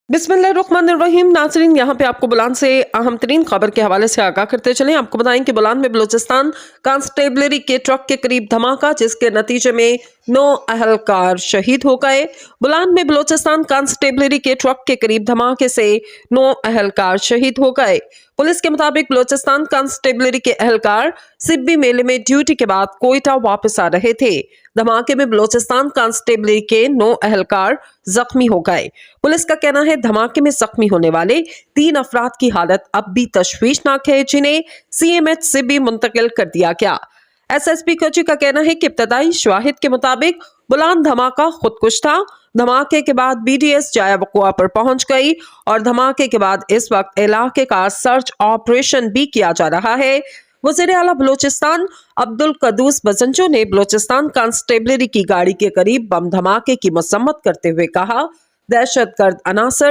बिस्मिल्लाहिर्रहमानिर्रहीम। नाज़रीन, यहाँ पे आपको बुलान से अहम तरीन खबर के हवाले से आगाह करते चलें। आपको बताएं कि बुलान में बलूचिस्तान कांस्टेबलरी के ट्रक के करीब धमाका, जिसके नतीजे में 9 अहलकार शहीद हो गए। बुलान में बलूचिस्तान कांस्टेबलरी के ट्रक के करीब धमाके से 9 अहलकार शहीद हो गए। पुलिस के मुताबिक बलूचिस्तान कांस्टेबलरी के अहलकार सिब्बी मेले में ड्यूटी के बाद कोयटा वापस आ रहे थे। धमाके में बलूचिस्तान कांस्टेबलरी के 9 अहलकार जख्मी हो गए। पुलिस का कहना है धमाके में जख्मी होने वाले 3 अफराद की हालत अब भी तशवीशनाक है, जिन्हें सीएमएच से भी मुंतकिल कर दिया गया। एसएसपी कोची का कहना है कि इब्तदाई शवाहिद के मुताबिक बुलान धमाका खुदकुश था। धमाके के बाद बीडीएस जाया वकुआ पर पहुंच गई और धमाके के बाद इस वक्त इलाके का सर्च ऑपरेशन भी किया जा रहा है। वज़ीर आला बलूचिस्तान अब्दुल कदूस बजंजो ने बलूचिस्तान कांस्टेबलरी की गाड़ी के करीब बम धमाके की मसम्मत करते हुए कहा, दहशतगर्द अनासर